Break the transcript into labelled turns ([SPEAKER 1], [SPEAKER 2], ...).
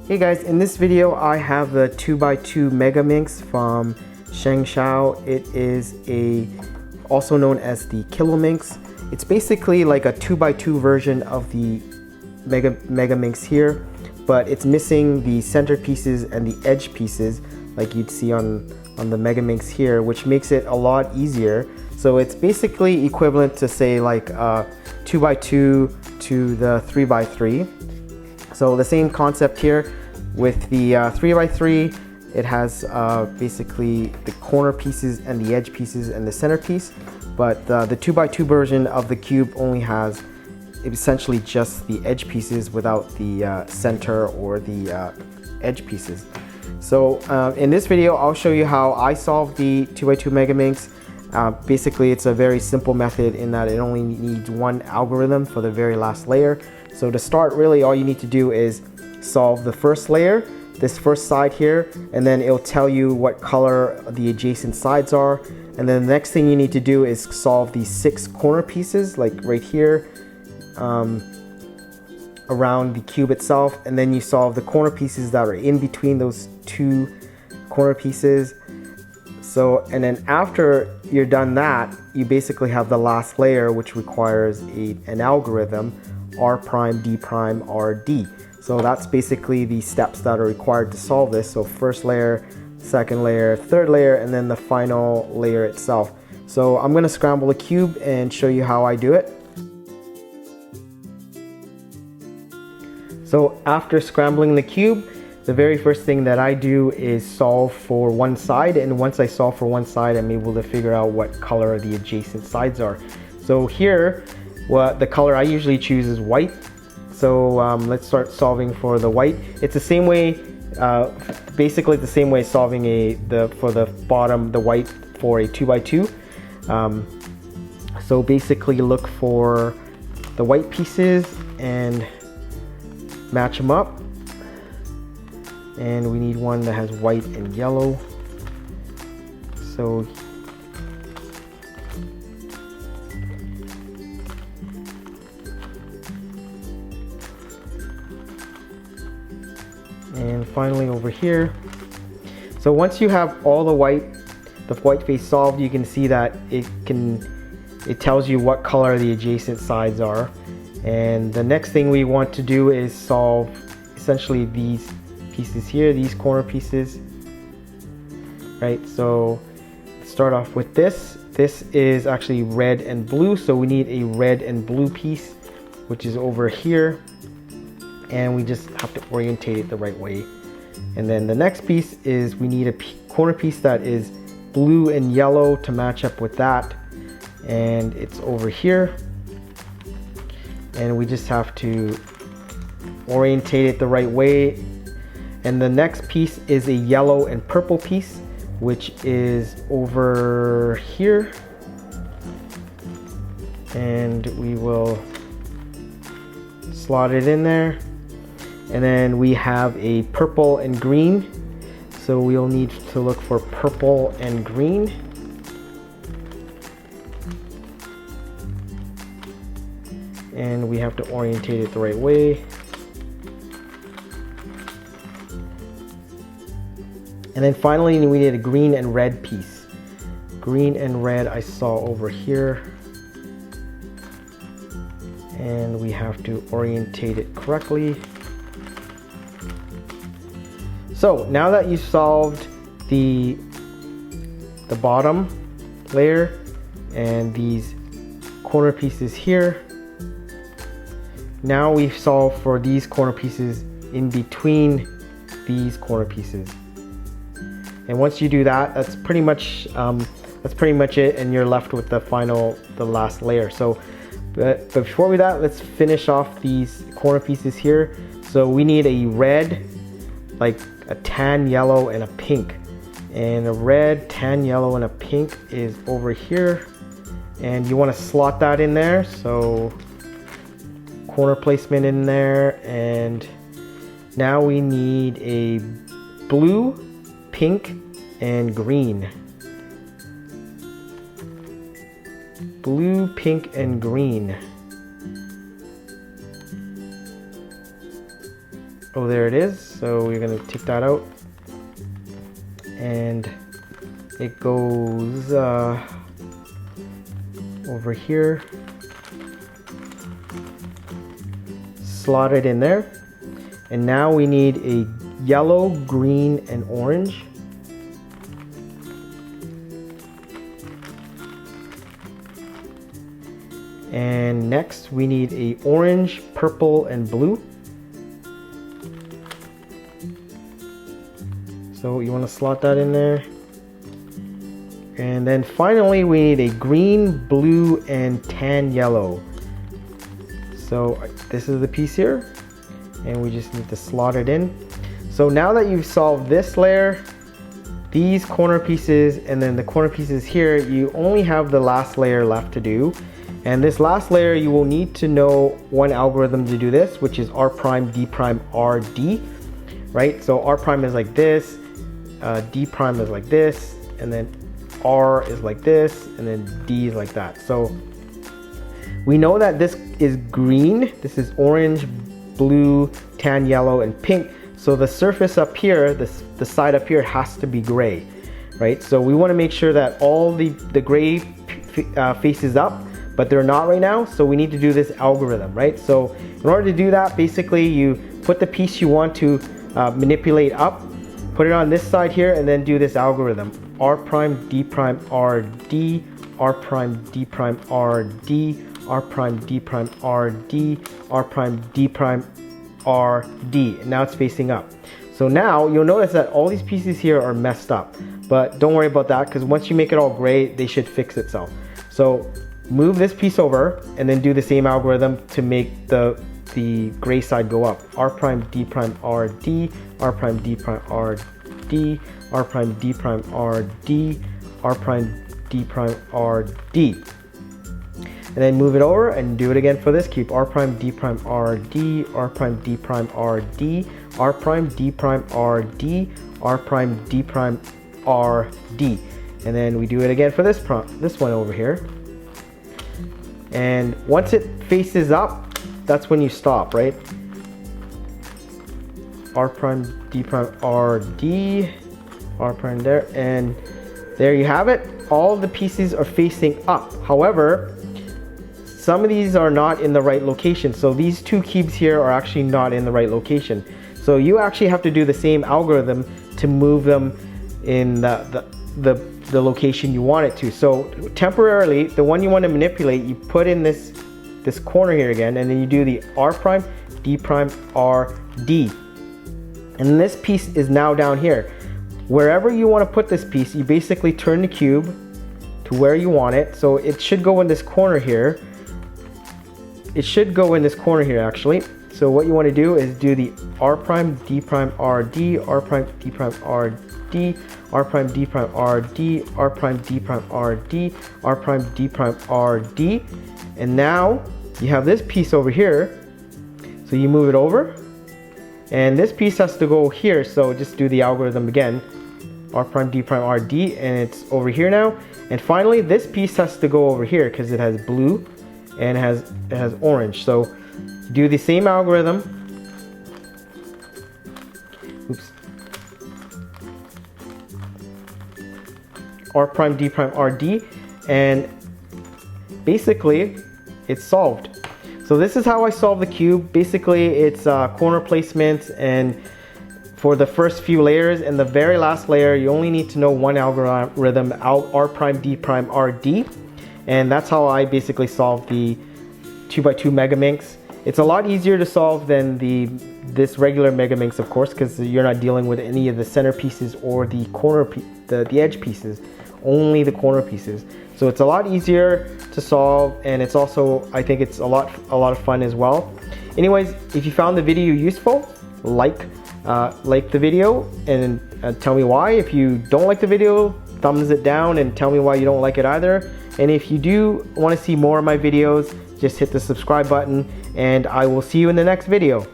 [SPEAKER 1] Hey guys, in this video I have the 2x2 Megaminx from Shengshou. It is also known as the Kilominx. It's basically like a 2x2 version of the Megaminx here, but it's missing the center pieces and the edge pieces like you'd see on the Megaminx here, which makes it a lot easier. So it's basically equivalent to say like 2x2 to the 3x3. So the same concept here with the 3x3, it has basically the corner pieces and the edge pieces and the center piece, but the 2x2 version of the cube only has essentially just the edge pieces without the center or the edge pieces. So in this video I'll show you how I solved the 2x2 Megaminx. Basically it's a very simple method in that it only needs one algorithm for the very last layer. So to start, really all you need to do is solve the first layer, this first side here, and then it'll tell you what color the adjacent sides are. And then the next thing you need to do is solve these 6 corner pieces, like right here, around the cube itself. And then you solve the corner pieces that are in between those 2 corner pieces. So, and then after you're done that, you basically have the last layer, which requires an algorithm, R prime, D prime, R, D. So that's basically the steps that are required to solve this. So first layer, second layer, third layer, and then the final layer itself. So I'm gonna scramble the cube and show you how I do it. So after scrambling the cube, the very first thing that I do is solve for one side, and once I solve for one side, I'm able to figure out what color the adjacent sides are. So here, the color I usually choose is white. So let's start solving for the white. It's the same way, basically the same way solving for the bottom, the white for a 2x2. So basically look for the white pieces and match them up. And we need one that has white and yellow. So and finally over here. So once you have all the white face solved, you can see that it tells you what color the adjacent sides are. And the next thing we want to do is solve essentially these pieces here, these corner pieces, right? So let's start off with this. This is actually red and blue, so we need a red and blue piece, which is over here. And we just have to orientate it the right way. And then the next piece is we need a corner piece that is blue and yellow to match up with that, and it's over here. And we just have to orientate it the right way. And the next piece is a yellow and purple piece, which is over here. And we will slot it in there. And then we have a purple and green. So we'll need to look for purple and green. And we have to orientate it the right way. And then finally we need a green and red piece. Green and red I saw over here. And we have to orientate it correctly. So now that you've solved the bottom layer and these corner pieces here, now we've solved for these corner pieces in between these corner pieces. And once you do that, that's pretty much it, and you're left with the last layer. So, but before we do that, let's finish off these corner pieces here. So we need a red, like a tan yellow and a pink. And a red, tan yellow, and a pink is over here. And you want to slot that in there. So corner placement in there. And now we need a blue, pink, and green. Blue, pink, and green. Oh, there it is. So we're gonna take that out, and it goes over here, slot it in there, and now we need a yellow, green, and orange. And next we need a orange, purple, and blue. So you want to slot that in there. And then finally we need a green, blue, and tan yellow. So this is the piece here, and we just need to slot it in. So now that you've solved this layer, these corner pieces, and then the corner pieces here, you only have the last layer left to do. And this last layer, you will need to know one algorithm to do this, which is R prime, D prime, R, D, right? So R prime is like this, D prime is like this, and then R is like this, and then D is like that. So we know that this is green, this is orange, blue, tan, yellow, and pink. So the surface up here, the side up here has to be gray, right? So we want to make sure that all the gray faces up, but they're not right now, so we need to do this algorithm, right? So in order to do that, basically you put the piece you want to manipulate up, put it on this side here, and then do this algorithm. R prime, D prime, R, D, R prime, D prime, R, D, R prime, D prime, R, D, R prime, D prime, R, D. And now it's facing up. So now you'll notice that all these pieces here are messed up, but don't worry about that, because once you make it all gray, they should fix itself. So move this piece over and then do the same algorithm to make the gray side go up. R prime, D prime, R, D, R prime, D prime, R, D, R prime, D prime, R, D, R prime, D prime, R, D. And then move it over and do it again for this cube. R prime, D prime, R, D, R prime, D prime, R, D, R prime, D prime, R, D, R prime, D prime, R, D. And then we do it again for this one over here. And once it faces up, that's when you stop, right? R prime, D prime, R, D, R prime there, and there you have it. All the pieces are facing up. However, some of these are not in the right location. So these two cubes here are actually not in the right location. So you actually have to do the same algorithm to move them in the location you want it to. So temporarily, the one you want to manipulate, you put in this corner here again, and then you do the R prime, D prime, R, D. And this piece is now down here. Wherever you want to put this piece, you basically turn the cube to where you want it. So it should go in this corner here. It should go in this corner here actually. So what you want to do is do the R prime, D prime, R, D, R prime, D prime, R, D, R prime, D prime, R, D, R prime, D prime, R, D, R prime, D prime, R, D. And now you have this piece over here. So you move it over, and this piece has to go here. So just do the algorithm again. R prime, D prime, R, D, and it's over here now. And finally, this piece has to go over here because it has blue and it has orange. So do the same algorithm. Oops. R prime, D prime, R, D, and basically it's solved. So this is how I solve the cube. Basically it's corner placement, and for the first few layers and the very last layer, you only need to know one algorithm, R prime, D prime, R, D. And that's how I basically solve the 2x2 Megaminx. It's a lot easier to solve than this regular Megaminx, of course, because you're not dealing with any of the center pieces or the corner the edge pieces, only the corner pieces. So it's a lot easier to solve, and it's also, I think it's a lot of fun as well. Anyways, if you found the video useful, like the video and tell me why. If you don't like the video, thumbs it down and tell me why you don't like it either. And if you do want to see more of my videos, just hit the subscribe button, and I will see you in the next video.